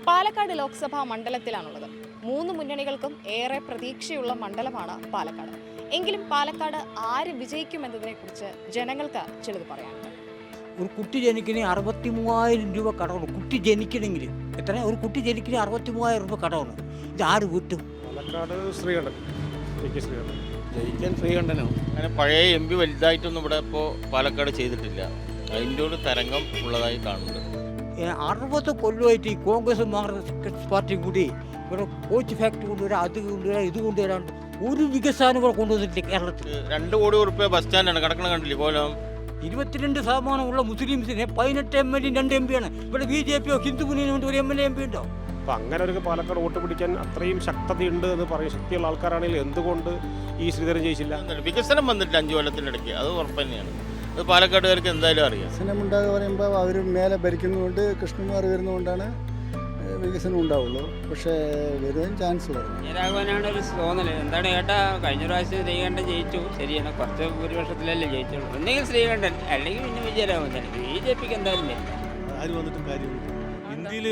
പാലക്കാട് ലോക്സഭാ മണ്ഡലത്തിലാണുള്ളത്. മൂന്ന് മുന്നണികൾക്കും ഏറെ പ്രതീക്ഷയുള്ള മണ്ഡലമാണ് പാലക്കാട്. എങ്കിലും പാലക്കാട് ആര് വിജയിക്കുമെന്നതിനെക്കുറിച്ച് ജനങ്ങൾക്ക് ചിലത് പറയാനുണ്ട്. ഒരു കുട്ടി ജനിക്കണേ 63,000 രൂപ കടമാണ്. കുട്ടി ജനിക്കണമെങ്കിൽ എത്ര? ഒരു കുട്ടി ജനിക്കണേ 63,000 രൂപ കടമാണ്. ഇത് ആര് വീട്ടും? പാലക്കാട് ശ്രീകണ്ഠൻ ജയിക്കാൻ ശ്രീകണ്ഠനോ? അങ്ങനെ പഴയ എം പി വലുതായിട്ടൊന്നും ഇവിടെ ഇപ്പോൾ പാലക്കാട് ചെയ്തിട്ടില്ല. അതിൻ്റെ ഒരു തരംഗം ഉള്ളതായി കാണുന്നുണ്ട്. 60 കൊല്ലമായിട്ട് ഈ കോൺഗ്രസ് മാർക്സിസ്റ്റ് പാർട്ടി കൂടി ഇവിടെ കോച്ച് ഫാക്ടറി കൊണ്ടുവരാൻ, അത് കൊണ്ടുവരാൻ, ഇത് കൊണ്ടുവരാൻ ഒരു വികസനം ഇവിടെ കൊണ്ടുവന്നിട്ടില്ല കേരളത്തിൽ. 2 കോടി ഉറുപ്പ്യ ബസ് സ്റ്റാൻഡാണ് കിടക്കണ കണ്ടില്ലേ കോലം. 22% ഉള്ള മുസ്ലിംസിന് 18 MLA 2 MP ആണ്. ഇവിടെ BJP ഹിന്ദു മുന്നണി ഒരു MLA MP ഉണ്ടോ? അപ്പം അങ്ങനെ ഒരു പാലക്കാട് വോട്ട് പിടിക്കാൻ അത്രയും ശക്തതയുണ്ട് എന്ന് പറയും. ശക്തിയുള്ള ആൾക്കാരാണെങ്കിൽ എന്തുകൊണ്ട് ഈ ശ്രീധരൻ ജയിച്ചില്ല? വികസനം വന്നിട്ടില്ല 5 കൊല്ലത്തിനിടയ്ക്ക്, അത് ഉറപ്പ് തന്നെയാണ്. അത് പാലക്കാട്ടുകാർക്ക് എന്തായാലും അറിയാം. വികസനം ഉണ്ടാകുക പറയുമ്പോൾ അവർ മേലെ ഭരിക്കുന്നതുകൊണ്ട് കൃഷ്ണകുമാർ വരുന്നതുകൊണ്ടാണ് വികസനം ഉണ്ടാവുള്ളൂ. പക്ഷേ വരാൻ ചാൻസ് കുറഞ്ഞു. രാഘവനാണ് ഒരു തോന്നൽ. എന്താണ് കേട്ടാ, കഴിഞ്ഞ പ്രാവശ്യം ശ്രീകണ്ഠൻ ജയിച്ചു, ശരിയാണ്, കുറച്ച് ഭൂരിപക്ഷത്തിലല്ലേ ജയിച്ചുള്ളൂ. ഒന്നെങ്കിൽ ശ്രീകണ്ഠൻ അല്ലെങ്കിൽ പിന്നെ വിജയരാഘവൻ. BJP എന്തായാലും വരില്ല. ആര് വന്നിട്ടും കാര്യമില്ല. ഇന്ത്യയിൽ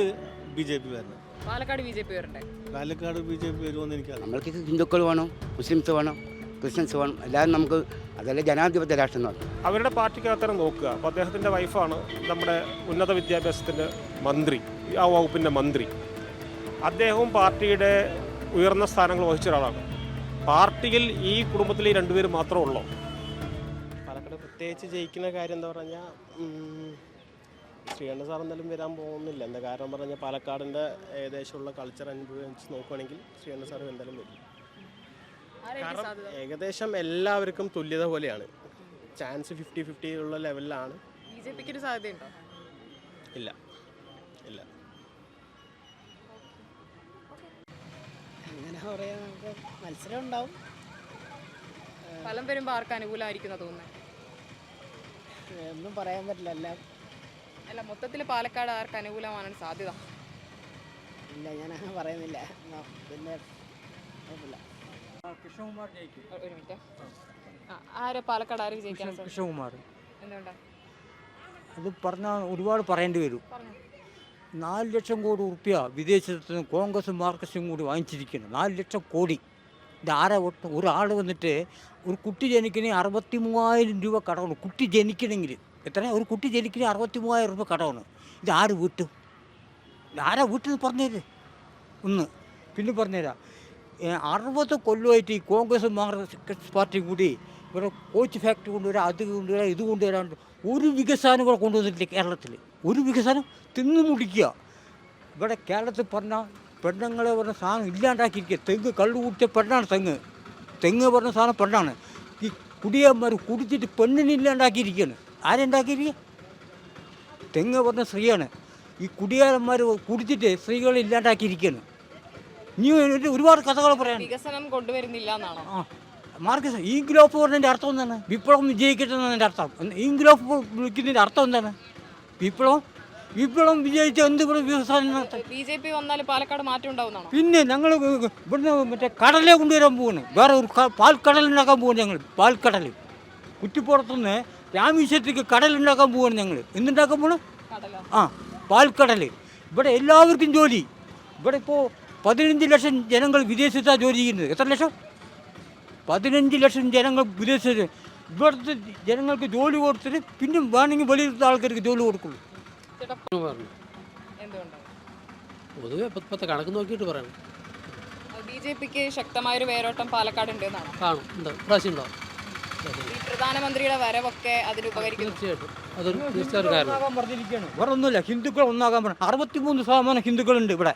BJP വരണം. പാലക്കാട് BJP വരണ്ടേ? പാലക്കാട് BJP വരുമെന്ന് എനിക്കറിയാം. നമ്മൾക്ക് ഹിന്ദുക്കൾ വേണം, മുസ്ലിംസ് വേണം, ക്രിസ്ത്യൻസ് വേണം, എല്ലാവരും നമുക്ക്. അതല്ലേ ജനാധിപത്യ രാഷ്ട്രം എന്ന് പറഞ്ഞു. അവരുടെ പാർട്ടിക്കകത്തരം നോക്കുക. അപ്പോൾ അദ്ദേഹത്തിൻ്റെ വൈഫാണ് നമ്മുടെ ഉന്നത വിദ്യാഭ്യാസത്തിൻ്റെ മന്ത്രി, ആ വകുപ്പിൻ്റെ മന്ത്രി. അദ്ദേഹവും പാർട്ടിയുടെ ഉയർന്ന സ്ഥാനങ്ങൾ വഹിച്ച ഒരാളാണ്. പാർട്ടിയിൽ ഈ കുടുംബത്തിൽ ഈ രണ്ടുപേരും മാത്രമേ ഉള്ളൂ. പാലക്കാട് പ്രത്യേകിച്ച് ജയിക്കുന്ന കാര്യം എന്താ പറഞ്ഞാൽ ശ്രീകണ്ഠൻ സാർ എന്തായാലും വരാൻ പോകുന്നില്ല. എന്താ കാരണം പറഞ്ഞാൽ പാലക്കാടിൻ്റെ ഏകദേശമുള്ള കൾച്ചർ അനുഭവിച്ച് നോക്കുകയാണെങ്കിൽ ശ്രീകണ്ഠൻ സാർ എന്തായാലും വരും. കാരണം ഏകദേശം എല്ലാവർക്കും തുല്യത പോലെയാണ്. ചാൻസ് 50-50 ഉള്ള ലെവലിലാണ്. BJPക്ക് ഒരു സാധ്യതയുണ്ടോ? ഇല്ല ഇല്ല. അങ്ങനെ പറയാൻ നമുക്ക് മത്സരം ഉണ്ടാവും. ഫലം വരുമ്പോൾ ആർക്ക് അനുകൂലമായിരിക്കുന്ന തോന്നുന്നത്? ഒന്നും പറയാൻ പറ്റില്ല. എല്ലാം അല്ല, മൊത്തത്തിൽ പാലക്കാട് ആർക്ക് അനുകൂലമാണ് സാധ്യത? ഇല്ല, ഞാൻ അങ്ങനെ പറയുന്നില്ല. പിന്നെ കുഴപ്പമില്ല. കൃഷ്ണകുമാർ ജയിക്കും. ഒരു മിനിറ്റ്. ആര് പാലക്കാട് ആര് വിജയിക്കാൻ? കൃഷ്ണകുമാർ. എന്തുകൊണ്ടാ? അത് പറഞ്ഞാൽ ഒരുപാട് പറയേണ്ടി വരും. 4 ലക്ഷം കോടി ഉറുപ്പ്യ വിദേശത്ത് നിന്ന് കോൺഗ്രസ് മാർക്സിസ്റ്റും കൂടി വാങ്ങിച്ചിരിക്കുന്നു. 4 ലക്ഷം കോടി. ഇത് ആരാ ഒട്ട്? ഒരാൾ വന്നിട്ട് ഒരു കുട്ടി ജനിക്കണേ 63,000 രൂപ കടമാണ്. കുട്ടി ജനിക്കണമെങ്കിൽ എത്ര? ഒരു കുട്ടി ജനിക്കണേ 63,000 രൂപ കടമാണ്. ഇത് ആര് വീട്ടും? ആരാ വീട്ടിൽ പറഞ്ഞേര് ഒന്ന്. പിന്നെ പറഞ്ഞുതരാം, 60 കൊല്ലമായിട്ട് ഈ കോൺഗ്രസ് മാർക്സിസ്റ്റ് പാർട്ടി കൂടി ഇവിടെ കോച്ച് ഫാക്ടറി കൊണ്ടുവരാൻ, അത് കൊണ്ടുവരാൻ, ഇത് കൊണ്ടുവരാൻ ഒരു വികസനം ഇവിടെ കൊണ്ടുവന്നിട്ടില്ല കേരളത്തിൽ. ഒരു വികസനം തിന്നു മുടിക്കുക. ഇവിടെ കേരളത്തിൽ പറഞ്ഞാൽ പെണ്ണുങ്ങളെ പറഞ്ഞ സാധനം ഇല്ലാണ്ടാക്കിയിരിക്കുക. തെങ്ങ് കള്ളു കുടിച്ച പെണ്ണാണ് തെങ്ങ്. തെങ്ങ് പറഞ്ഞ സാധനം പെണ്ണാണ്. ഈ കുടിയന്മാർ കുടിച്ചിട്ട് പെണ്ണിനെ ഇല്ലാണ്ടാക്കിയിരിക്കുകയാണ്. ആരുണ്ടാക്കിയിരിക്കുക? തെങ്ങ് പറഞ്ഞ സ്ത്രീയാണ്. ഈ കുടിയാന്മാർ കുടിച്ചിട്ട് സ്ത്രീകളെ ഇല്ലാണ്ടാക്കിയിരിക്കുകയാണ്. ഇനി ഒരുപാട് കഥകൾ പറയാൻ. വികസനം കൊണ്ടുവരുന്നില്ല എന്നാണോ? മാർക്സ് ഇൻക്ലാബ് പറഞ്ഞതിൻ്റെ അർത്ഥം എന്താണ്? വിപ്ലവം വിജയിക്കട്ടെ എന്നതിൻ്റെ അർത്ഥം. ഇൻക്ലാബ് വിളിക്കുന്നതിൻ്റെ അർത്ഥം എന്താണ്? വിപ്ലവം വിജയിച്ച എന്ത് വികസനം? BJP വന്നാൽ പാലക്കാട് മാറ്റം ഉണ്ടാവുന്നതാണോ? പിന്നെ ഞങ്ങൾ ഇവിടുന്ന് മറ്റേ കടലേ കൊണ്ടുവരാൻ പോവാണ്. വേറെ ഒരു പാൽക്കടൽ ഉണ്ടാക്കാൻ പോവാണ് ഞങ്ങൾ. പാൽക്കടൽ കുറ്റിപ്പുറത്തുനിന്ന് രാമേശ്വരത്തേക്ക് കടൽ ഉണ്ടാക്കാൻ പോവാണ് ഞങ്ങൾ. എന്തുണ്ടാക്കാൻ പോകണം? പാൽക്കടൽ. ഇവിടെ എല്ലാവർക്കും ജോലി. ഇവിടെ ഇപ്പോൾ 15 ലക്ഷം ജനങ്ങൾ വിദേശത്താണ് ജോലി ചെയ്യുന്നത്. എത്ര ലക്ഷം? 15 ലക്ഷം ജനങ്ങൾ വിദേശത്ത്. ഇവിടുത്തെ ജനങ്ങൾക്ക് ജോലി കൊടുത്തിട്ട് പിന്നെ വേണമെങ്കിൽ വെളിയിലത്തെ ആൾക്കാർക്ക് ജോലി കൊടുക്കുള്ളൂ. പൊതുവെ ഇപ്പോഴത്തെ കണക്ക് നോക്കിയിട്ട് പറയണം. BJPക്ക് ശക്തമായൊരു വേരോട്ടം പാലക്കാട് ഉണ്ട് എന്നാണ്. കാണും. പ്രാവശ്യം ഉണ്ടാവും. ഈ പ്രധാനമന്ത്രിയുടെ വരവൊക്കെ അതിന് ഉപകരിക്കുന്നു. തീർച്ചയായിട്ടും അതൊരു കാരണം പറഞ്ഞിരിക്കുകയാണ്. വേറെ ഒന്നുമില്ല. ഹിന്ദുക്കൾ ഒന്നാകാൻ പറഞ്ഞു. 63% ഹിന്ദുക്കളുണ്ട് ഇവിടെ.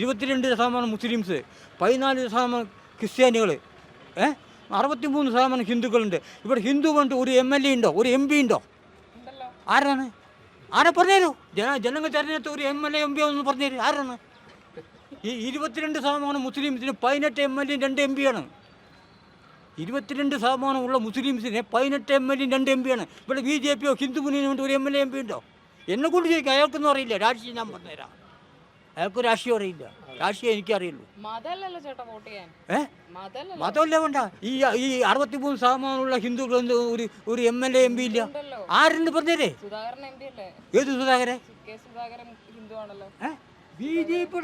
22% മുസ്ലിംസ്, 14% ക്രിസ്ത്യാനികൾ, 63% ഹിന്ദുക്കളുണ്ട്. ഇവിടെ ഹിന്ദു പറഞ്ഞിട്ട് ഒരു MLA ഉണ്ടോ? ഒരു MP ഉണ്ടോ? ആരാണ്? ആരെ പറഞ്ഞുതരൂ? ജനങ്ങൾ തിരഞ്ഞെടുത്ത ഒരു MLA MP ഒന്ന് പറഞ്ഞുതരും. ആരാണ്? ഈ 22% മുസ്ലിംസിന് 18 MLA 2 MP ആണ്. 22% ഉള്ള മുസ്ലിംസിന് 18 MLA 2 MP ആണ്. ഇവിടെ BJP ഹിന്ദു മുന്നണി ഒരു MLA MP ഉണ്ടോ? എന്നെ കൊണ്ട് ചോദിക്കുക. അയാൾക്കൊന്നും അറിയില്ല രാഷ്ട്രീയം. ഞാൻ പറഞ്ഞുതരാം. അയാൾക്ക് രാഷ്ട്രീയം അറിയില്ല. രാഷ്ട്രീയം എനിക്കറിയുള്ളൂ. മതമല്ല വേണ്ട. ഈ 63% ഹിന്ദുക്കൾ ഒരു MLA MP ഇല്ല. ആരെന്ന് പറഞ്ഞേരേ? ഏത് സുധാകരൻ? ബി.ജെ.പി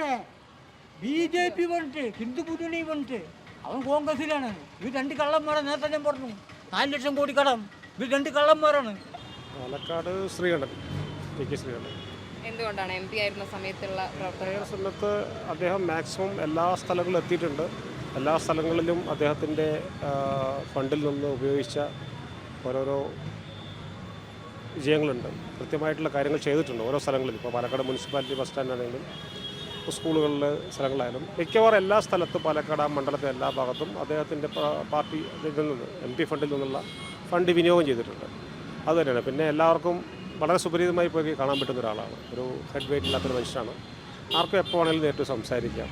പറഞ്ഞിട്ട് ഹിന്ദു മുന്നണി പറഞ്ഞിട്ട് അവൻ കോൺഗ്രസിലാണ്. ഇവർ 2 കള്ളന്മാരാണ്. നേരത്തെ ഞാൻ പറഞ്ഞു 4 ലക്ഷം കോടി കടം. ഇവർ 2 കള്ളന്മാരാണ്. പാലക്കാട് ശ്രീകണ്ഠൻ, കെ ശ്രീകണ്ഠൻ. എന്തുകൊണ്ടാണ് MP ആയിരുന്ന സമയത്തുള്ള പ്രവർത്തനങ്ങൾ? സമയത്ത് അദ്ദേഹം മാക്സിമം എല്ലാ സ്ഥലങ്ങളിലും എത്തിയിട്ടുണ്ട്. എല്ലാ സ്ഥലങ്ങളിലും അദ്ദേഹത്തിൻ്റെ ഫണ്ടിൽ നിന്ന് ഉപയോഗിച്ച ഓരോരോ വിജയങ്ങളുണ്ട്. കൃത്യമായിട്ടുള്ള കാര്യങ്ങൾ ചെയ്തിട്ടുണ്ട് ഓരോ സ്ഥലങ്ങളിലും. ഇപ്പോൾ പാലക്കാട് മുനിസിപ്പാലിറ്റി ബസ് സ്റ്റാൻഡാണെങ്കിലും സ്കൂളുകളിൽ സ്ഥലങ്ങളായാലും മിക്കവാറും എല്ലാ സ്ഥലത്തും പാലക്കാട് ആ മണ്ഡലത്തിലെ എല്ലാ ഭാഗത്തും അദ്ദേഹത്തിൻ്റെ പാർട്ടി ഇതിൽ നിന്ന് MP ഫണ്ടിൽ നിന്നുള്ള ഫണ്ട് വിനിയോഗം ചെയ്തിട്ടുണ്ട്. അതുതന്നെയാണ്. പിന്നെ എല്ലാവർക്കും വളരെ സുപരിചിതമായി പോയി കാണാൻ പറ്റുന്ന ഒരാളാണ്. ഒരു ഹെഡ് വെയിറ്റ് ഇല്ലാത്തൊരു മനുഷ്യനാണ്. ആർക്കും എപ്പോൾ വേണമെങ്കിലും നേരിട്ട് സംസാരിക്കാം.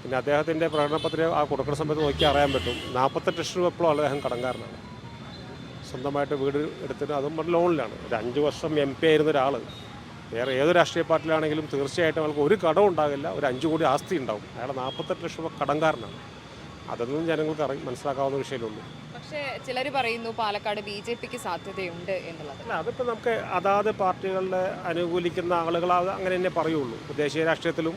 പിന്നെ അദ്ദേഹത്തിൻ്റെ പ്രകടനപത്രിക ആ കൊടുക്കുന്ന സമയത്ത് നോക്കിയാൽ അറിയാൻ പറ്റും. 48 ലക്ഷം രൂപ എപ്പോഴും അദ്ദേഹം കടങ്കാരനാണ്. സ്വന്തമായിട്ട് വീട് എടുത്തിട്ട് അതും ലോണിലാണ്. ഒരു 5 വർഷം MP ആയിരുന്ന ഒരാൾ വേറെ ഏതൊരു രാഷ്ട്രീയ പാർട്ടിയിലാണെങ്കിലും തീർച്ചയായിട്ടും അവർക്ക് ഒരു കടവും ഉണ്ടാകില്ല. ഒരു 5 കോടി ആസ്തി ഉണ്ടാവും. അയാൾ 48 ലക്ഷം രൂപ കടങ്കാരനാണ്. അതൊന്നും ജനങ്ങൾക്ക് മനസ്സിലാക്കാവുന്ന വിഷയമുള്ളൂ. പക്ഷേ ചിലർ പറയുന്നു പാലക്കാട് BJPക്ക് സാധ്യതയുണ്ട് എന്നുള്ളത്. അല്ല, അതിപ്പോൾ നമുക്ക് അതാത് പാർട്ടികളെ അനുകൂലിക്കുന്ന ആളുകൾ അങ്ങനെ തന്നെ പറയുള്ളൂ. ദേശീയ രാഷ്ട്രീയത്തിലും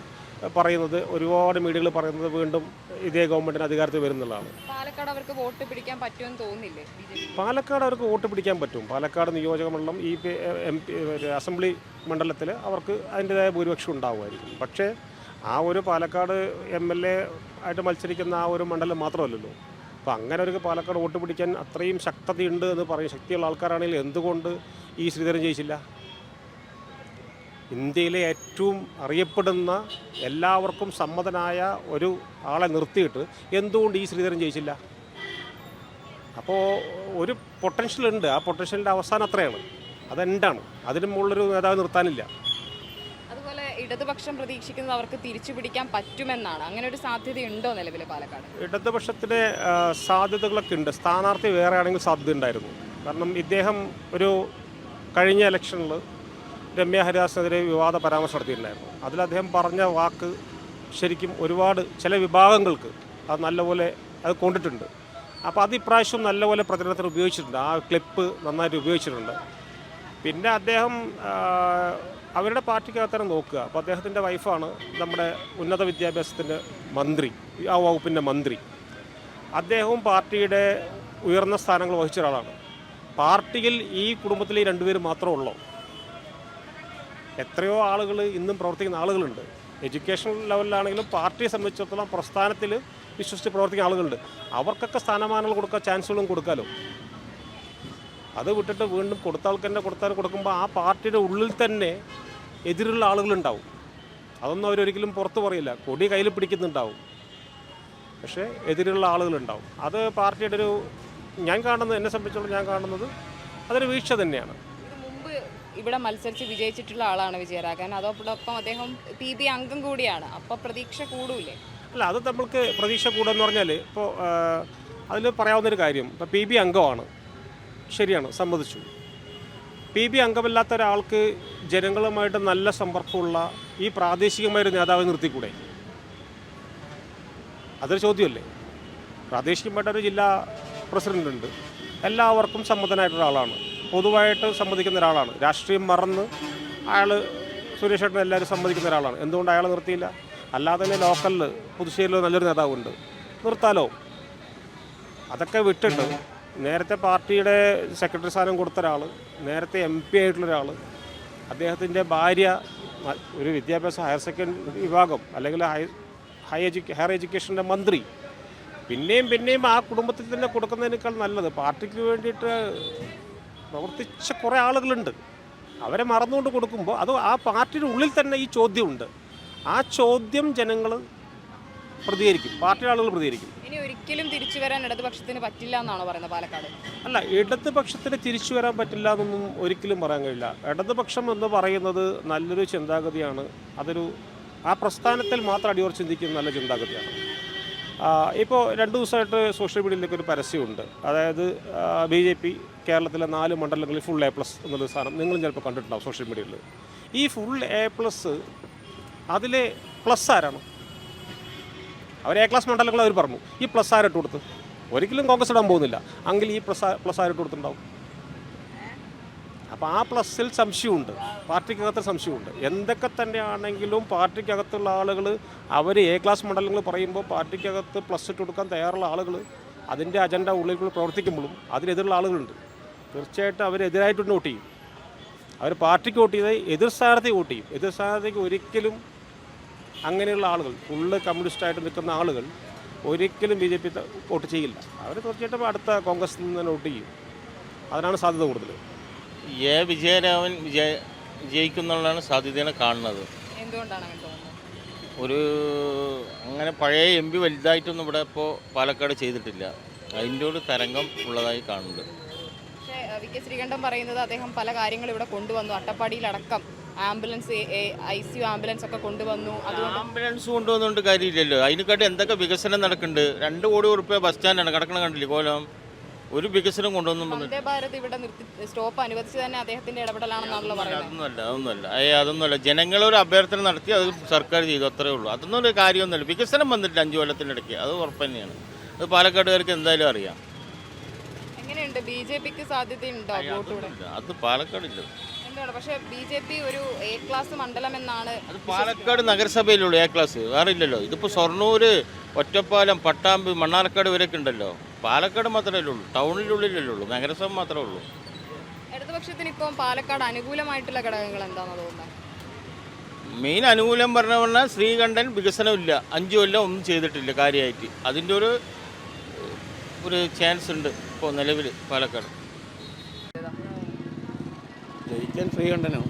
പറയുന്നത് ഒരുപാട് മീഡിയകൾ പറയുന്നത് വീണ്ടും ഇതേ ഗവൺമെൻറ്റിന് അധികാരത്തിൽ വരുന്നുള്ളതാണ്. പാലക്കാട് അവർക്ക് വോട്ട് പിടിക്കാൻ പറ്റുമെന്ന് തോന്നുന്നില്ലേ? പാലക്കാട് അവർക്ക് വോട്ട് പിടിക്കാൻ പറ്റും. പാലക്കാട് നിയോജക മണ്ഡലം ഈ MP അസംബ്ലി മണ്ഡലത്തിൽ അവർക്ക് അതിൻ്റെതായ ഭൂരിപക്ഷം ഉണ്ടാവുമായിരിക്കും. പക്ഷേ ആ ഒരു പാലക്കാട് MLA ആയിട്ട് മത്സരിക്കുന്ന ആ ഒരു മണ്ഡലം മാത്രമല്ലല്ലോ. അപ്പോൾ അങ്ങനെ ഒരു പാലക്കാട് വോട്ട് പിടിക്കാൻ അത്രയും ശക്തതയുണ്ട് എന്ന് പറയും. ശക്തിയുള്ള ആൾക്കാരാണെങ്കിൽ എന്തുകൊണ്ട് ഈ ശ്രീധരൻ ജയിച്ചില്ല? ഇന്ത്യയിലെ ഏറ്റവും അറിയപ്പെടുന്ന എല്ലാവർക്കും സമ്മതനായ ഒരു ആളെ നിർത്തിയിട്ട് എന്തുകൊണ്ട് ഈ ശ്രീധരൻ ജയിച്ചില്ല? അപ്പോൾ ഒരു പൊട്ടൻഷ്യൽ ഉണ്ട്. ആ പൊട്ടൻഷ്യലിൻ്റെ അവസാനം അത്രയാണ്. അതെന്താണ്? അതിന് മുകളിലൊരു നേതാവ് നിർത്താനില്ല. അതുപോലെ ഇടതുപക്ഷം പ്രതീക്ഷിക്കുന്നത് അവർക്ക് തിരിച്ചു പിടിക്കാൻ പറ്റുമെന്നാണ്. അങ്ങനെ ഒരു സാധ്യതയുണ്ടോ നിലവിൽ പാലക്കാട്? ഇടതുപക്ഷത്തിന് സാധ്യതകളൊക്കെ ഉണ്ട്. സ്ഥാനാർത്ഥി വേറെ ആണെങ്കിൽ സാധ്യത ഉണ്ടായിരുന്നു. കാരണം ഇദ്ദേഹം ഒരു കഴിഞ്ഞ ഇലക്ഷനിൽ രമ്യ ഹരിദാസിനെതിരെ വിവാദ പരാമർശം നടത്തിയിട്ടുണ്ടായിരുന്നു. അതിൽ അദ്ദേഹം പറഞ്ഞ വാക്ക് ശരിക്കും ഒരുപാട് ചില വിഭാഗങ്ങൾക്ക് അത് നല്ലപോലെ അത് കൊണ്ടിട്ടുണ്ട്. അപ്പോൾ അത് ഇപ്രാവശ്യം നല്ലപോലെ പ്രചരണത്തിന് ഉപയോഗിച്ചിട്ടുണ്ട്. ആ ക്ലിപ്പ് നന്നായിട്ട് ഉപയോഗിച്ചിട്ടുണ്ട്. പിന്നെ അദ്ദേഹം അവരുടെ പാർട്ടിക്കകത്തന്നെ നോക്കുക. അപ്പോൾ അദ്ദേഹത്തിൻ്റെ വൈഫാണ് നമ്മുടെ ഉന്നത വിദ്യാഭ്യാസത്തിൻ്റെ മന്ത്രി, ആ വകുപ്പിൻ്റെ മന്ത്രി. അദ്ദേഹവും പാർട്ടിയുടെ ഉയർന്ന സ്ഥാനങ്ങൾ വഹിച്ച ഒരാളാണ്. പാർട്ടിയിൽ ഈ കുടുംബത്തിൽ ഈ 2 പേര് മാത്രമേ ഉള്ളൂ. എത്രയോ ആളുകൾ ഇന്നും പ്രവർത്തിക്കുന്ന ആളുകളുണ്ട്. എഡ്യൂക്കേഷൻ ലെവലിലാണെങ്കിലും പാർട്ടിയെ സംബന്ധിച്ചിടത്തോളം പ്രസ്ഥാനത്തിൽ വിശ്വസിച്ച് പ്രവർത്തിക്കുന്ന ആളുകളുണ്ട്. അവർക്കൊക്കെ സ്ഥാനമാനങ്ങൾ കൊടുക്കാൻ ചാൻസുകളും കൊടുക്കാമല്ലോ. അത് വിട്ടിട്ട് വീണ്ടും കൊടുത്ത ആൾക്ക് തന്നെ കൊടുക്കുമ്പോൾ ആ പാർട്ടിയുടെ ഉള്ളിൽ തന്നെ എതിരുള്ള ആളുകളുണ്ടാവും. അതൊന്നും അവരൊരിക്കലും പുറത്ത് പറയില്ല. കൊടി കയ്യിൽ പിടിക്കുന്നുണ്ടാവും, പക്ഷേ എതിരുള്ള ആളുകളുണ്ടാവും. അത് പാർട്ടിയുടെ ഒരു എന്നെ സംബന്ധിച്ചോളം ഞാൻ കാണുന്നത് അതൊരു വീഴ്ച തന്നെയാണ്. മുമ്പ് ഇവിടെ മത്സരിച്ച് വിജയിച്ചിട്ടുള്ള ആളാണ് വിജയരാഘവൻ. അതോടൊപ്പം അദ്ദേഹം PB അംഗം കൂടിയാണ്. അപ്പോൾ പ്രതീക്ഷ കൂടൂലേ? അല്ല, അത് നമ്മൾക്ക് പ്രതീക്ഷ കൂടുമെന്ന് പറഞ്ഞാൽ ഇപ്പോൾ അതിൽ പറയാവുന്നൊരു കാര്യം, ഇപ്പോൾ PB അംഗമാണ്, ശരിയാണ്, സമ്മതിച്ചു. PB അംഗമല്ലാത്ത ഒരാൾക്ക് ജനങ്ങളുമായിട്ട് നല്ല സമ്പർക്കമുള്ള ഈ പ്രാദേശികമായൊരു നേതാവ് നിർത്തിക്കൂടെ? അതൊരു ചോദ്യമല്ലേ. പ്രാദേശികമായിട്ടൊരു ജില്ലാ പ്രസിഡൻ്റ് ഉണ്ട്. എല്ലാവർക്കും സമ്മതനായിട്ടുള്ള ആളാണ്. പൊതുവായിട്ട് സമ്മതിക്കുന്ന ഒരാളാണ്. രാഷ്ട്രീയം മറന്ന് അയാൾ സുരേഷ് ഏട്ടൻ എല്ലാവരും സമ്മതിക്കുന്ന ഒരാളാണ്. എന്തുകൊണ്ട് അയാൾ നിർത്തിയില്ല? അല്ലാതെ തന്നെ ലോക്കലിൽ പുതുശ്ശേരിയിൽ നല്ലൊരു നേതാവുണ്ട്, നിർത്താലോ. അതൊക്കെ വിട്ടിട്ട് നേരത്തെ പാർട്ടിയുടെ സെക്രട്ടറി സ്ഥാനം കൊടുത്ത ഒരാൾ, നേരത്തെ MP ആയിട്ടുള്ള ഒരാൾ, അദ്ദേഹത്തിൻ്റെ ഭാര്യ ഒരു വിദ്യാഭ്യാസ ഹയർ സെക്കൻഡറി വിഭാഗം അല്ലെങ്കിൽ ഹയർ എഡ്യൂക്കേഷൻ്റെ മന്ത്രി, പിന്നെയും ആ കുടുംബത്തിൽ തന്നെ കൊടുക്കുന്നതിനേക്കാൾ നല്ലത് പാർട്ടിക്ക് വേണ്ടിയിട്ട് പ്രവർത്തിച്ച കുറേ ആളുകളുണ്ട്. അവരെ മറന്നുകൊണ്ട് കൊടുക്കുമ്പോൾ അത് ആ പാർട്ടിയുടെ ഉള്ളിൽ തന്നെ ഈ ചോദ്യമുണ്ട്. ആ ചോദ്യം ജനങ്ങൾ പ്രതികരിക്കും, പാർട്ടിയുടെ ആളുകൾ പ്രതികരിക്കും. ഇനി ഒരിക്കലും തിരിച്ചു വരാൻ ഇടതുപക്ഷത്തിന് പറ്റില്ല എന്നാണോ പറയുന്നത് പാലക്കാട്? അല്ല, ഇടതുപക്ഷത്തിന് തിരിച്ചു വരാൻ പറ്റില്ല എന്നൊന്നും ഒരിക്കലും പറയാൻ കഴിയില്ല. ഇടതുപക്ഷം എന്ന് പറയുന്നത് നല്ലൊരു ചിന്താഗതിയാണ്. അതൊരു ആ പ്രസ്ഥാനത്തിൽ മാത്രം അടിയോർ ചിന്തിക്കുന്ന നല്ല ചിന്താഗതിയാണ്. ഇപ്പോൾ 2 ദിവസമായിട്ട് സോഷ്യൽ മീഡിയയിലേക്ക് ഒരു പരസ്യമുണ്ട്. അതായത് BJP കേരളത്തിലെ 4 മണ്ഡലങ്ങളിൽ ഫുൾ A+ എന്നുള്ളൊരു സാധനം നിങ്ങളും ചിലപ്പോൾ കണ്ടിട്ടുണ്ടാവും സോഷ്യൽ മീഡിയയിൽ. ഈ ഫുൾ A+ അതിലെ പ്ലസ് ആരാണ്? അവർ A ക്ലാസ് മണ്ഡലങ്ങൾ അവർ പറഞ്ഞു. ഈ പ്ലസ് ആരിട്ട് കൊടുത്ത് ഒരിക്കലും കോൺഗ്രസ് ഇടാൻ പോകുന്നില്ല. എങ്കിൽ ഈ പ്ലസ് ആരിട്ട് കൊടുത്തിട്ടുണ്ടാവും. അപ്പോൾ ആ പ്ലസ്സിൽ സംശയമുണ്ട്, പാർട്ടിക്കകത്ത് സംശയമുണ്ട്. എന്തൊക്കെ തന്നെയാണെങ്കിലും പാർട്ടിക്കകത്തുള്ള ആളുകൾ അവർ എ ക്ലാസ് മണ്ഡലങ്ങൾ പറയുമ്പോൾ പാർട്ടിക്കകത്ത് പ്ലസ് ഇട്ട് കൊടുക്കാൻ തയ്യാറുള്ള ആളുകൾ അതിൻ്റെ അജണ്ട ഉള്ളിൽ കൂടി പ്രവർത്തിക്കുമ്പോഴും അതിനെതിരുള്ള ആളുകളുണ്ട്. തീർച്ചയായിട്ടും അവരെതിരായിട്ട് വോട്ട് ചെയ്യും. അവർ പാർട്ടിക്ക് വോട്ട് ചെയ്താൽ എതിർ സ്ഥാനാർത്ഥിക്ക് വോട്ട് ചെയ്യും. എതിർ സ്ഥാനാർത്ഥിക്ക് ഒരിക്കലും അങ്ങനെയുള്ള ആളുകൾ ഫുള്ള് കമ്മ്യൂണിസ്റ്റായിട്ട് നിൽക്കുന്ന ആളുകൾ ഒരിക്കലും BJP വോട്ട് ചെയ്യില്ല. അവർ തീർച്ചയായിട്ടും അടുത്ത കോൺഗ്രസിൽ നിന്ന് തന്നെ വോട്ട് ചെയ്യും. അതിനാണ് സാധ്യത കൂടുതൽ. വിജയരാമൻ വിജയിക്കുന്നുള്ളതാണ് സാധ്യതയാണ് കാണുന്നത്. എന്തുകൊണ്ടാണ് അങ്ങനെ തോന്നുന്നത്? ഒരു അങ്ങനെ പഴയ MP വലുതായിട്ടൊന്നും ഇവിടെ ഇപ്പോൾ പാലക്കാട് ചെയ്തിട്ടില്ല. അതിൻ്റെ ഒരു തരംഗം ഉള്ളതായി കാണുന്നുണ്ട്. പക്ഷേ VK ശ്രീകണ്ഠൻ പറയുന്നത് അദ്ദേഹം പല കാര്യങ്ങളും ഇവിടെ കൊണ്ടുവന്നു. അട്ടപ്പാടിയിലടക്കം ആംബുലൻസ്, ICU ആംബുലൻസ് ഒക്കെ കൊണ്ടുവന്നു. അതുകൊണ്ട് ആംബുലൻസ് കൊണ്ടുവന്നുകൊണ്ട് കാര്യമില്ലല്ലോ. അതിനെക്കാട്ടി എന്തൊക്കെ വികസനം നടക്കുന്നുണ്ട്. 2 കോടി ഉറുപ്പ്യ ബസ് സ്റ്റാൻഡാണ് കിടക്കണ കണ്ടില്ലേ കോലം. ഒരു വികസനം കൊണ്ടുവന്നു. വന്ദേ ഭാരത് ഇവിടെ സ്റ്റോപ്പ് അനുവദിച്ച് തന്നെ അദ്ദേഹത്തിന്റെ ഇടപെടലാണെന്നാണല്ലോ പറയുന്നത്. അതൊന്നുമല്ല. ജനങ്ങളൊരു അഭ്യർത്ഥന നടത്തി അത് സർക്കാർ ചെയ്തു, അത്രേ ഉള്ളൂ. അതൊന്നും ഒരു കാര്യമൊന്നുമില്ല. വികസനം വന്നിട്ടില്ല 5 കൊല്ലത്തിനിടയ്ക്ക്, അത് ഉറപ്പ് തന്നെയാണ്. അത് പാലക്കാടുകാർക്ക് എന്തായാലും അറിയാം. എങ്ങനെയുണ്ട്, BJPക്ക് സാധ്യതയുണ്ടോ വോട്ട്? അത് പാലക്കാടില്ല. എന്താണ് പക്ഷേ BJP ഒരു A ക്ലാസ് മണ്ഡലം എന്നാണ്. അത് പാലക്കാട് നഗരസഭയിലുള്ളൂ A ക്ലാസ്, വേറെ ഇല്ലല്ലോ. ഇതിപ്പോൾ ഷൊർണൂർ, ഒറ്റപ്പാലം, പട്ടാമ്പി, മണ്ണാർക്കാട് വരെയൊക്കെ ഉണ്ടല്ലോ. പാലക്കാട് മാത്രമേ ഉള്ളൂ, ടൗണിനുള്ളിലല്ലേ ഉള്ളൂ, നഗരസഭ മാത്രമേ ഉള്ളൂ. ഇടതുപക്ഷത്തിന് ഇപ്പം പാലക്കാട് അനുകൂലമായിട്ടുള്ള ഘടകങ്ങൾ എന്താണെന്ന് തോന്നുന്നത്? മെയിൻ അനുകൂലം പറഞ്ഞാൽ ശ്രീകണ്ഠൻ വികസനമില്ല, 5 കൊല്ലം ഒന്നും ചെയ്തിട്ടില്ല കാര്യമായിട്ട്. അതിൻ്റെ ഒരു ചാൻസ് ഉണ്ട് ഇപ്പോൾ നിലവിൽ പാലക്കാട്. ജയിക്കാൻ ശ്രീകണ്ഠനോ?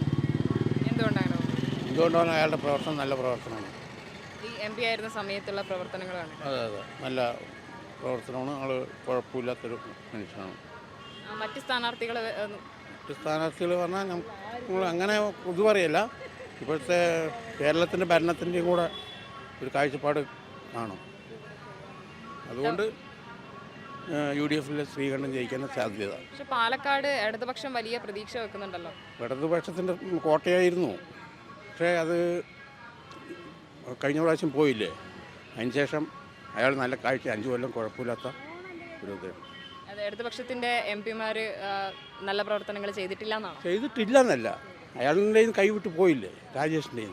എന്തുകൊണ്ടാണ് അയാളുടെ പ്രവർത്തനം നല്ല പ്രവർത്തനമാണ്. ഈ MP ആയിരുന്ന സമയത്തുള്ള പ്രവർത്തനങ്ങളാണ്? അതെ, നല്ല പ്രവർത്തനമാണ്. ആൾ കുഴപ്പമില്ലാത്തൊരു മനുഷ്യനാണ്. മറ്റ് സ്ഥാനാർത്ഥികൾ പറഞ്ഞാൽ നമ്മൾ അങ്ങനെ ഇത് പറയല്ല. ഇപ്പോഴത്തെ കേരളത്തിൻ്റെ ഭരണത്തിൻ്റെയും കൂടെ ഒരു കാഴ്ചപ്പാട് കാണും. അതുകൊണ്ട് UDF ശ്രീകണ്ഠൻ ജയിക്കാൻ സാധ്യത. പക്ഷെ പാലക്കാട് ഇടതുപക്ഷം വലിയ പ്രതീക്ഷ വെക്കുന്നുണ്ടല്ലോ. ഇടതുപക്ഷത്തിൻ്റെ കോട്ടയായിരുന്നു, പക്ഷേ അത് കഴിഞ്ഞ പ്രാവശ്യം പോയില്ലേ. അതിനുശേഷം അയാൾ നല്ല കാഴ്ച, 5 കൊല്ലം കുഴപ്പമില്ലാത്ത ഒരു ഇത്. അത് ഇടതുപക്ഷത്തിൻ്റെ MP-മാർ നല്ല പ്രവർത്തനങ്ങൾ ചെയ്തിട്ടില്ല എന്നാണ്? ചെയ്തിട്ടില്ലെന്നല്ല, അയാളുടെ കൈവിട്ട് പോയില്ലേ രാജേഷിൻ്റെ.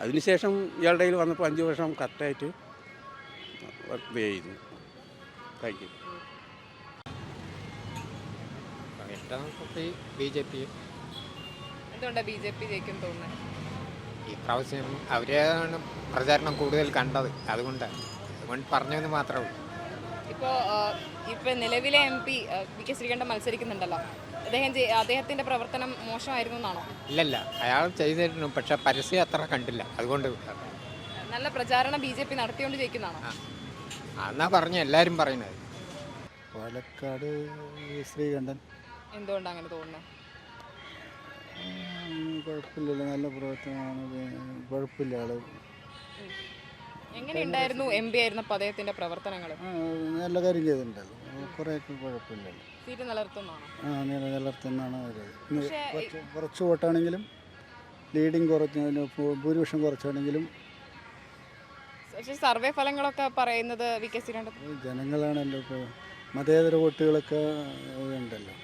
അതിനുശേഷം ഇയാളുടെ കയ്യിൽ വന്നപ്പോൾ 5 വർഷം കറക്റ്റായിട്ട് വർക്ക് ചെയ്യുന്നു. Thank you. BJP. എന്തുകൊണ്ടാണ് BJP ജയിക്കും തോന്നുന്നത്? ഈ പ്രാവശ്യം അവരാണ് പ്രചാരണം കൂടുതൽ കണ്ടത്, അതുകൊണ്ട് പറഞ്ഞതെന്ന് മാത്രമേ ഉള്ളൂ. ഇപ്പോൾ നിലവിലെ MP VK ശ്രീകണ്ഠൻ മത്സരിക്കുന്നുണ്ടല്ലോ, അദ്ദേഹത്തിൻ്റെ പ്രവർത്തനം മോശമായിരുന്നു എന്നാണോ? ഇല്ലല്ല, അയാൾ ചെയ്തിരുന്നു, പക്ഷെ പരസ്യം അത്ര കണ്ടില്ല, അതുകൊണ്ട്. നല്ല പ്രചാരണം BJP നടത്തിക്കൊണ്ട് ജയിക്കുന്നതാണോ? എന്നാ പറഞ്ഞു എല്ലാവരും പറയുന്നത്. പാലക്കാട് ശ്രീകണ്ഠൻ. എന്തുകൊണ്ടാണ് അങ്ങനെ തോന്നുന്നത്? കുഴപ്പമില്ലല്ലോ, നല്ല പ്രവർത്തനമാണ്, കുഴപ്പമില്ല ആള്. എങ്ങനെയുണ്ടായിരുന്നു MP ആയിരുന്നപ്പോൾ അദ്ദേഹത്തിൻ്റെ പ്രവർത്തനങ്ങൾ? നല്ല കാര്യം ചെയ്തിട്ടുണ്ടല്ലോ, കുറേയൊക്കെ കുഴപ്പമില്ലല്ലോ. സീറ്റ് നിലനിർത്തുന്നതാണോ? നിലനിർത്തുന്നതാണ്. കുറച്ച് വോട്ടാണെങ്കിലും ലീഡിങ് കുറച്ച്, ഭൂരിപക്ഷം കുറച്ചാണെങ്കിലും. പക്ഷേ സർവേ ഫലങ്ങളൊക്കെ പറയുന്നത് VK ശ്രീകണ്ഠൻ. ജനങ്ങളാണല്ലോ ഇപ്പോൾ, മതേതര വോട്ടുകളൊക്കെ ഉണ്ടല്ലോ,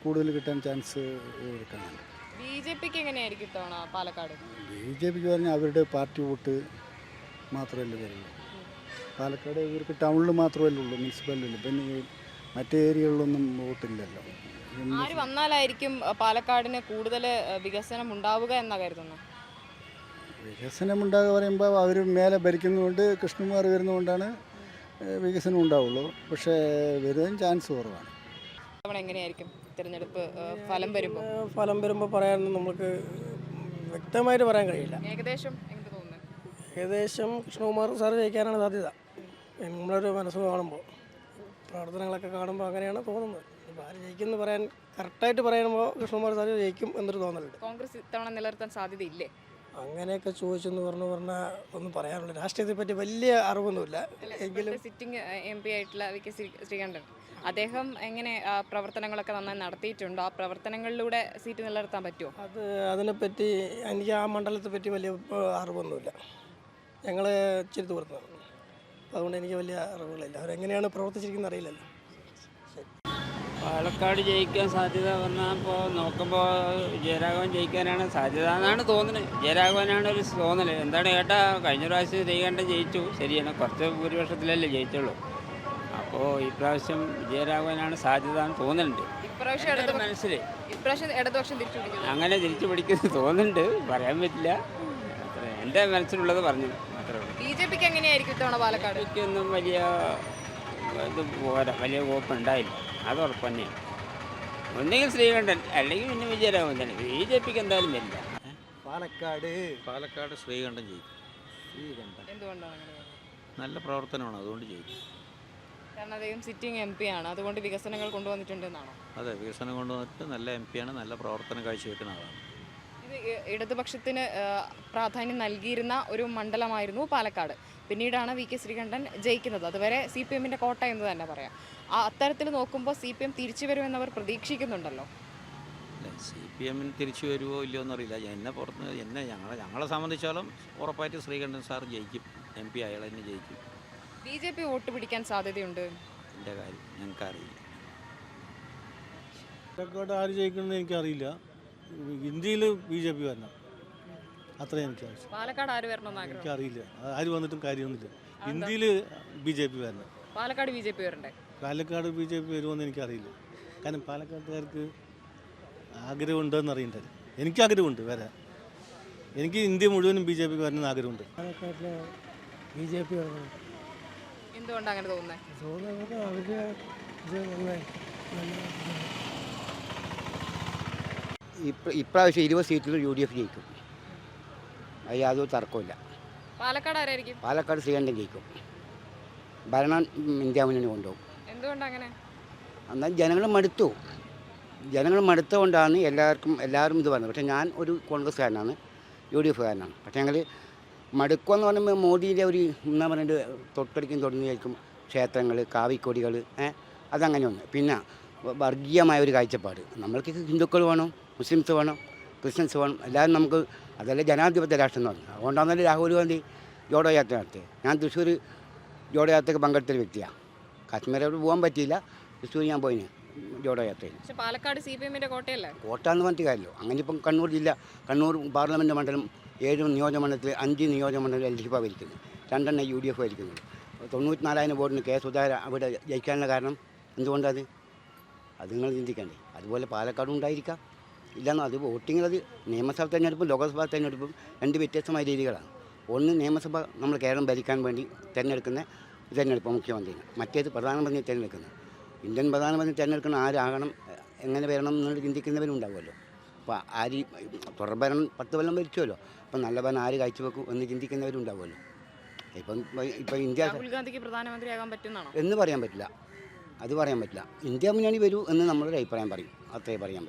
കൂടുതൽ കിട്ടാൻ ചാൻസ് എടുക്കണം. BJPക്ക് എങ്ങനെയായിരിക്കും ഇത്തവണ പാലക്കാട്? BJPക്ക് പറഞ്ഞാൽ അവരുടെ പാർട്ടി വോട്ട് മാത്രമല്ലേ വരുള്ളൂ. പാലക്കാട് ഇവർക്ക് ടൗണിൽ മാത്രമല്ലേ ഉള്ളൂ, മുനിസിപ്പാലിറ്റിയിൽ. പിന്നെ മറ്റേ ഏരിയകളിലൊന്നും വോട്ടില്ലല്ലോ. ആര് വന്നാലായിരിക്കും പാലക്കാടിന് കൂടുതൽ വികസനം ഉണ്ടാവുക എന്നാണ് കരുതുന്നത്? വികസനം ഉണ്ടാകുക പറയുമ്പോൾ അവർ മേലെ ഭരിക്കുന്നതുകൊണ്ട്, കൃഷ്ണകുമാർ വരുന്നതുകൊണ്ടാണ് വികസനം ഉണ്ടാവുള്ളൂ. പക്ഷേ വരുവാൻ ചാൻസ് കുറവാണ്. എങ്ങനെയായിരിക്കും തിരഞ്ഞെടുപ്പ് ഫലം വരുമ്പോൾ പറയാൻ നമുക്ക് വ്യക്തമായിട്ട് പറയാൻ കഴിയില്ല. ഏകദേശം എന്ത് തോന്നുന്നു? ഏകദേശം കൃഷ്ണകുമാർ സാർ ജയിക്കാനാണ് സാധ്യത. നമ്മളൊരു മനസ്സ് കാണുമ്പോൾ, പ്രവർത്തനങ്ങളൊക്കെ കാണുമ്പോൾ അങ്ങനെയാണ് തോന്നുന്നത്. ഇപ്പോൾ ആര് ജയിക്കുമെന്ന് പറയാൻ കറക്റ്റായിട്ട് പറയുമ്പോൾ കൃഷ്ണകുമാർ സാർ ജയിക്കും എന്നൊരു തോന്നലുണ്ട്. കോൺഗ്രസ് ഇത്തവണ നിലനിർത്താൻ സാധ്യതയില്ലേ? അങ്ങനെയൊക്കെ ചോദിച്ചെന്ന് പറഞ്ഞാൽ ഒന്നും പറയാനുള്ള രാഷ്ട്രീയത്തെ പറ്റി വലിയ അറിവൊന്നുമില്ല. എങ്കിലും സിറ്റിംഗ് MP ആയിട്ടുള്ള VK ശ്രീകണ്ഠൻ, അദ്ദേഹം എങ്ങനെ പ്രവർത്തനങ്ങളൊക്കെ നന്നായി നടത്തിയിട്ടുണ്ടോ? ആ പ്രവർത്തനങ്ങളിലൂടെ സീറ്റ് നിലനിർത്താൻ പറ്റുമോ? അതിനെപ്പറ്റി എനിക്ക് ആ മണ്ഡലത്തെ പറ്റി വലിയ അറിവൊന്നുമില്ല. ഞങ്ങൾ ഇച്ചിരി ദൂരത്താണ്, അതുകൊണ്ട് എനിക്ക് വലിയ അറിവുകളില്ല. അവരെങ്ങനെയാണ് പ്രവർത്തിച്ചിരിക്കുന്നത് അറിയില്ലല്ലോ. പാലക്കാട് ജയിക്കാൻ സാധ്യത പറഞ്ഞപ്പോൾ നോക്കുമ്പോൾ വിജയരാഘവൻ ജയിക്കാനാണ് സാധ്യത എന്നാണ് തോന്നുന്നത്. വിജയരാഘവനാണ് ഒരു തോന്നൽ. എന്താണ് ഏട്ടാ, കഴിഞ്ഞ പ്രാവശ്യം ശ്രീകണ്ഠൻ ജയിച്ചു, ശരിയാണ്, കുറച്ച് ഭൂരിപക്ഷത്തിലല്ലേ ജയിച്ചുള്ളൂ. അപ്പോൾ ഇപ്രാവശ്യം വിജയരാഘവനാണ് സാധ്യത എന്ന് തോന്നുന്നുണ്ട്. ഇപ്രാവശ്യം ഇടതുപക്ഷം തിരിച്ചു പിടിക്കുന്നു. അങ്ങനെ തിരിച്ചു പിടിക്കുന്നത് തോന്നുന്നുണ്ട്, പറയാൻ പറ്റില്ല. എൻ്റെ മനസ്സിലുള്ളത് പറഞ്ഞു മാത്രമേ ഉള്ളൂ. BJPക്ക് എങ്ങനെയായിരിക്കും ഇത്തവണ പാലക്കാട്? ഒന്നും വലിയ ഇത് പോരാ, വലിയ കുഴപ്പമുണ്ടായില്ല, അത് ഉറപ്പ് തന്നെയാണ്. ഒന്നുകിൽ ശ്രീകണ്ഠൻ അല്ലെങ്കിൽ പിന്നെ വിജയരാഘവൻ തന്നെ. BJPക്ക് എന്തായാലും വരില്ല. പാലക്കാട് ശ്രീകണ്ഠൻ ജയിക്കും. എന്തുകൊണ്ടാണ് അങ്ങനെ? നല്ല പ്രവർത്തനമാണ്, അതുകൊണ്ട് ജയിക്കും. കാരണം അദ്ദേഹം സിറ്റിംഗ് MP ആണ്, അതുകൊണ്ട് വികസനങ്ങൾ കൊണ്ടുവന്നിട്ടുണ്ടെന്നാണോ? അതെ, വികസനം കൊണ്ടുവന്നിട്ട് നല്ല MP ആണ്, നല്ല പ്രവർത്തനം കാഴ്ചവെക്കുന്ന ആളാണ്. ഇത് ഇടതുപക്ഷത്തിന് പ്രാധാന്യം നൽകിയിരുന്ന ഒരു മണ്ഡലമായിരുന്നു പാലക്കാട്. പിന്നീടാണ് VK ശ്രീകണ്ഠൻ ജയിക്കുന്നത്. അതുവരെ CPMന്റെ കോട്ട എന്ന് തന്നെ പറയാം. അത്തരത്തിൽ നോക്കുമ്പോൾ CPM തിരിച്ചു വരുമെന്നവർ പ്രതീക്ഷിക്കുന്നുണ്ടല്ലോ. CPM തിരിച്ചു വരുമോ ഇല്ലയോ എന്നറിയില്ല. ഞങ്ങളെ സംബന്ധിച്ചോളം ഉറപ്പായിട്ട് ശ്രീകണ്ഠൻ സാർ ജയിക്കും. MP അയാൾ തന്നെ ജയിക്കും. BJP വോട്ട് പിടിക്കാൻ സാധ്യതയുണ്ട്. എൻ്റെ കാര്യം ഞങ്ങൾക്കറിയില്ല. പാലക്കാട് ആര് ജയിക്കണമെന്ന് എനിക്കറിയില്ല. ഇന്ത്യയിൽ BJP വരണം, അത്രയും എനിക്ക് ആവശ്യം. പാലക്കാട് ആര് വരണമെന്ന് ആഗ്രഹം? എനിക്കറിയില്ല, ആര് വന്നിട്ടും കാര്യമൊന്നുമില്ല. ഇന്ത്യയിൽ BJP വരണം. പാലക്കാട് BJP വരണ്ടേ? പാലക്കാട് BJP വരുമെന്ന് എനിക്കറിയില്ല. കാരണം പാലക്കാട്ടുകാർക്ക് ആഗ്രഹമുണ്ടെന്ന് അറിയണ്ടത്. എനിക്ക് ആഗ്രഹമുണ്ട് വരാൻ. എനിക്ക് ഇന്ത്യ മുഴുവനും BJPക്ക് വരണമെന്ന് ആഗ്രഹമുണ്ട്. പാലക്കാട്ടിൽ BJP വരണം. എന്തുകൊണ്ടാണ് അങ്ങനെ തോന്നുന്നത്? ഇപ്രാവശ്യം 20 സീറ്റിൽ UDF ജയിക്കും, അത് യാതൊരു തർക്കമില്ല. പാലക്കാട് ആരായിരിക്കും? പാലക്കാട് ശ്രീകണ്ഠൻ ജയിക്കും. ഭരണം ഇന്ത്യ മുന്നണി കൊണ്ടുപോകും. എന്തുകൊണ്ടാണ് അങ്ങനെ? എന്നാൽ ജനങ്ങൾ മടുത്തുകൊണ്ടാണ് എല്ലാവരും ഇത് പറഞ്ഞത്. പക്ഷേ ഞാൻ ഒരു കോൺഗ്രസ്സുകാരനാണ്, UDF കാരനാണ്. പക്ഷേ ഞങ്ങൾ മടുക്കുമെന്ന് പറയുമ്പോൾ മോദിയുടെ ഒരു എന്താ പറയുന്നത്, തൊട്ടടിക്കും തുടങ്ങിയായിരിക്കും ക്ഷേത്രങ്ങൾ, കാവിക്കൊടികൾ, അതങ്ങനെ ഒന്ന്. പിന്നെ വർഗീയമായ ഒരു കാഴ്ചപ്പാട്. നമ്മൾക്ക് ഹിന്ദുക്കൾ വേണം, മുസ്ലിംസ് വേണം, ക്രിസ്ത്യൻസ് വേണം, എല്ലാവരും നമുക്ക്. അതല്ലേ ജനാധിപത്യ രാഷ്ട്രം എന്ന് പറഞ്ഞു. അതുകൊണ്ടാണല്ലോ രാഹുൽ ഗാന്ധി ജോഡോ യാത്ര നടത്തിയത്. ഞാൻ തൃശ്ശൂർ ജോഡോ യാത്രയ്ക്ക് പങ്കെടുത്തൊരു വ്യക്തിയാണ്. കാശ്മീരോട് പോകാൻ പറ്റിയില്ല, തൃശ്ശൂർ ഞാൻ പോയിന് ജോഡോ യാത്രയിൽ. പക്ഷേ പാലക്കാട് CPMന്റെ കോട്ടയല്ലേ? കോട്ട എന്ന് പറഞ്ഞിട്ട് കാര്യമല്ലോ. അങ്ങനെ ഇപ്പം കണ്ണൂർ ജില്ല, കണ്ണൂർ പാർലമെൻറ്റ് മണ്ഡലം 7 നിയോജകമണ്ഡലത്തിൽ 5 നിയോജകമണ്ഡലം LDF ഭരിക്കുന്നത്, 2 UDF ഭരിക്കുന്നത്. 94,000 വോട്ടിന് K. സുധാകരൻ അവിടെ ജയിക്കാനുള്ള കാരണം എന്തുകൊണ്ടത്? അത് നിങ്ങൾ ചിന്തിക്കണ്ടേ. അതുപോലെ പാലക്കാടും ഉണ്ടായിരിക്കാം, ഇല്ലെന്നോ. അത് വോട്ടിങ്ങിൽ അത് നിയമസഭാ തെരഞ്ഞെടുപ്പും ലോക്സഭാ തെരഞ്ഞെടുപ്പും 2 വ്യത്യസ്തമായ രീതികളാണ്. ഒന്ന് നിയമസഭ നമ്മൾ കേരളം ഭരിക്കാൻ വേണ്ടി തിരഞ്ഞെടുക്കുന്ന തിരഞ്ഞെടുപ്പ് മുഖ്യമന്ത്രിനെ, മറ്റേത് പ്രധാനമന്ത്രി തിരഞ്ഞെടുക്കുന്നത്. ഇന്ത്യൻ പ്രധാനമന്ത്രി തിരഞ്ഞെടുക്കുന്ന ആരാകണം, എങ്ങനെ വരണം എന്നുള്ള ചിന്തിക്കുന്നവരുണ്ടാവുമല്ലോ. അപ്പോൾ ആര് തുടർഭരണം 10 കൊല്ലം ഭരിക്കുമല്ലോ. അപ്പം നല്ല ഭരണം ആര് കാഴ്ചവെക്കും എന്ന് ചിന്തിക്കുന്നവരുണ്ടാവുമല്ലോ. ഇപ്പം ഇന്ത്യ രാഹുൽ ഗാന്ധിക്ക് പ്രധാനമന്ത്രിയാകാൻ പറ്റുന്നതാണോ എന്ന് പറയാൻ പറ്റില്ല. അത് പറയാൻ പറ്റില്ല. ഇന്ത്യ മുന്നണി വരൂ എന്ന് നമ്മളൊരു അഭിപ്രായം പറയും, അത്രേ പറയാൻ പറ്റും.